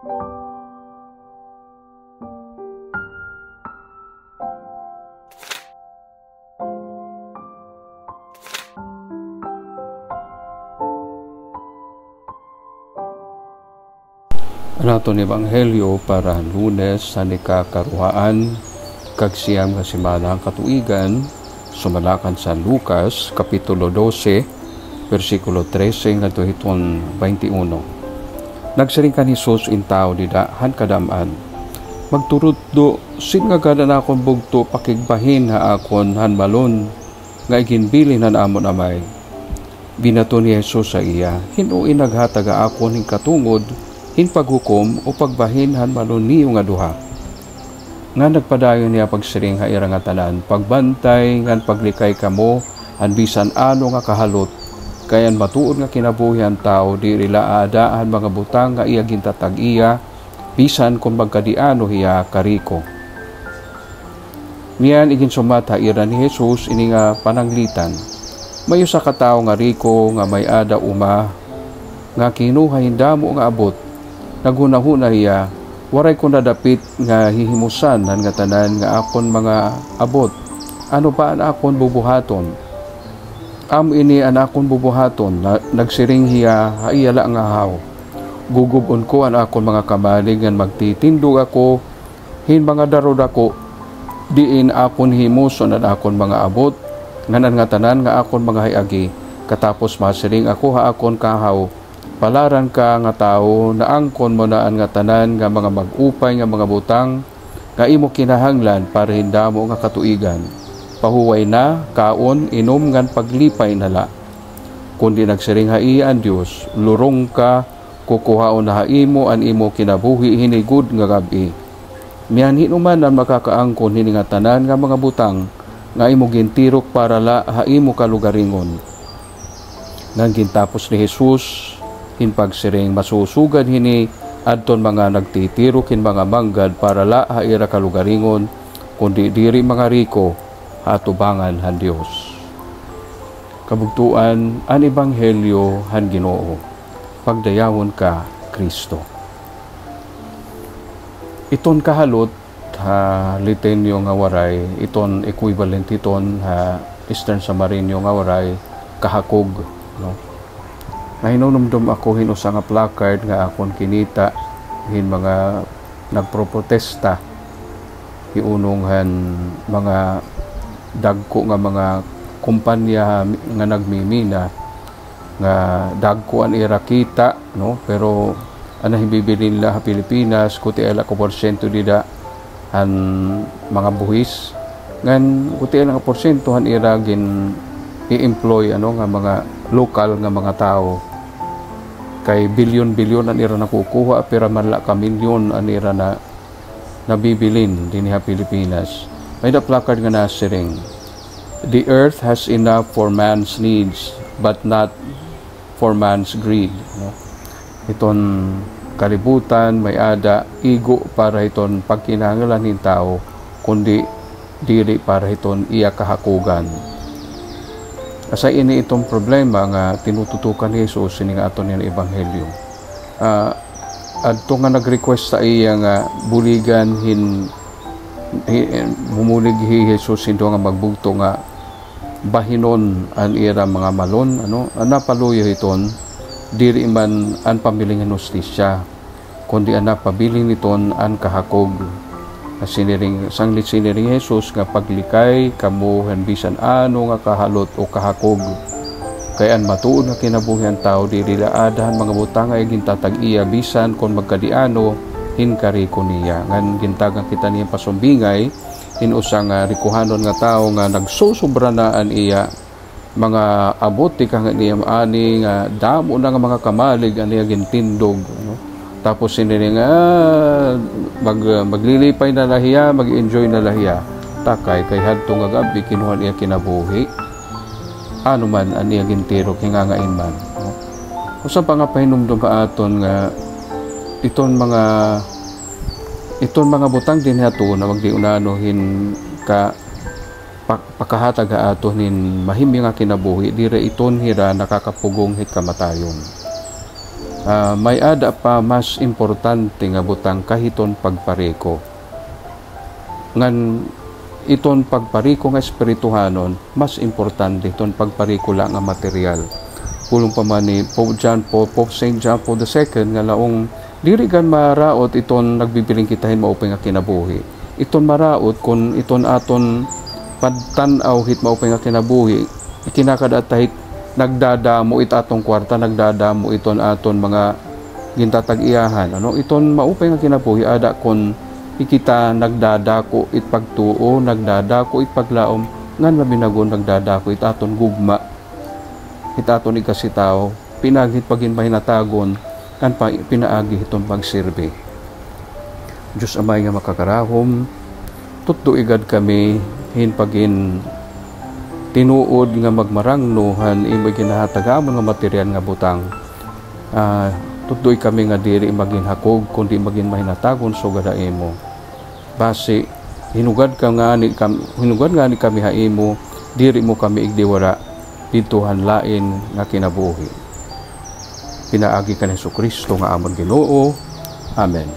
Ano ito ni Ebanghelyo para Lunes sa nikakaruhaan kag siyam nga semana ang katuigan, sumalakan sa Lucas kapitulo 12 versikulo 13 ngadto hiton 21. Nagsiring kan Hesus in tao didahan kadaman, magturuddo sin nga gada na akon bugto pakigbahin ha akon hanmalon nga iginbilin han amon amay. Binato ni Hesus sa iya, hinuin naghataga akon ning katungod in paghukom o pagbahin hanmalon niyo nga duha. Nga nagpadayon niya pagsiring ha ira nga tanan, pagbantay ngan paglikay kamo han bisan ano nga kahalot, kayan matuod nga kinabuhi ang tao diri laadaan mga butang nga iya gintatag iya bisan kung magkadiano hiya kariko. Niyan igin sumata ira ni Hesus ini nga pananglitan. Mayo sa katao nga riko nga may ada uma nga kinuha hindamo nga abot. Naghunahuna hiya, waray ko nadapit nga hihimusan han nga tanan nga akon mga abot. Ano pa an akon bubuhaton? Ini an akon bubuhaton. Nagsiring hiya, haiyala nga haw. Gugubon ko an akon mga kamalig nga magtitindog ako, hin mga darod ako, diin akon himuson an akon mga abot, nganan nga tanan nga akon mga hayagi. Katapos masiring ako ha akon kahaw, palaran ka nga tao na angkon mo naan nga tanan nga mga mag-upay nga mga butang nga imo kinahanglan para hindamo nga katuigan. Pahuway na, kaon, inom ngan paglipay nala. Kundi nagsiring hai ang Dios, lurong ka, kukuhaon na haimo an imo kinabuhi hinigud nga gabi. Miyan hinuman ang makakaangkon hini nga tanan nga mga butang nga imo gintirok para la haimo kalugaringon. Nang gintapos ni Hesus in pagsiring masusugad hini adton mga nagtitiro kin mga manggad para la haira kalugaringon kundi diri mga riko hatubangan han Dios. Kabugtuan an Ebanghelyo han Ginoo. Pagdayawon ka Kristo. Iton kahalot ha litenyo nga waray, iton equivalent iton ha Eastern Sammarinyo nga waray kahakog, no? Nahinumdum ako hinusa nga placard nga akon kinita hin mga nagproprotesta hiunonghan mga dagko nga mga kumpanya nga nagmimina nga dagko an ira kita, no, pero ana hibibili nila ha Pilipinas kuti ala ko porsyento dida han mga buhis ngan kuti ala nga porsyento han ira gin i-employ ano nga mga lokal nga mga tao. Kay bilyon-bilyon an ira nakukuha pero manla ka milyon an ira na nabibilin dinhi sa Pilipinas. May da placard nga nasiring, the earth has enough for man's needs but not for man's greed, no? Iton kalibutan may ada igo para iton pagkinahanglan ng tao kundi dili para iton iya kahakugan. Asa ini itong problema nga tinututukan ni Jesus ini nga aton nga Ebanghelyo. Adto nga nag-request sa iya nga buligan bumulig hi Jesus hindo nga magbugto nga bahinon an ira mga malon, ano napaluyo iton diri man an pamiling hustisya kundi an napabiling niton an kahakog. Siniring sanglit siniring Jesus nga paglikay kamo han bisan ano nga kahalot o kahakog kayan matuod nga kinabuhi ang tao dili laadahan mga butang ay gintatag iya bisan kon magkadiano hinkariko niya ngan gintagang kita niya pasumbingay hinusa nga rikuhanon nga tao nga nagsusubra naan iya mga abot ti kang niya ani nga damo na nga mga kamalig aniya gintindog, ano? Tapos siniring maglilipay na lahiya, mag-enjoy na lahiya. Takay kay hadto nga gabi kinuha niya kinabuhi. Ano man aniya gintiro kingangain man. Usa pa nga pahinumdum ka aton nga iton mga butang din hato na magdiunanohin ka pakahatag aton nin mahimyang nga kinabuhi dire iton hira nakakapugong hit kamatayon. may ada pa mas importante nga butang kahiton pagpareko. Ngan iton pagpariko nga espirituhanon, mas importante iton pagpariko lang nga material. Pulong pa man ni Pope St. John Paul II nga laong diri gan maraot iton nagbibiling kitahin maupay nga kinabuhi. Iton maraot kung iton aton padtanaw hit maupay nga kinabuhi, ikinakadatahit nagdadamo atong kwarta, nagdadamo iton aton mga gintatag-iyahan. Iton maupay nga kinabuhi ada kon ikita nagdadako it pagtuo, nagdadako it paglaom, ngan mabinagon nagdadako it aton gugma, it aton ikasitaw, pinagit pagin mahinatagon, kan pinaagi itong pagsirbe. Diyos Amay nga makakarahom, tutdo igad kami, hinpagin tinuod nga magmarangnuhan, imagin nahatagamon nga material nga butang. Tutdoy kami nga diri magin hakog, kundi magin mahinatagon so gadaemo. Base hinugad nga ni kami haimo, diri mo kami igdiwara dituhan lain nga kinabuhi. Pinaagi ka ni Jesucristo nga amon Ginoo. Amen.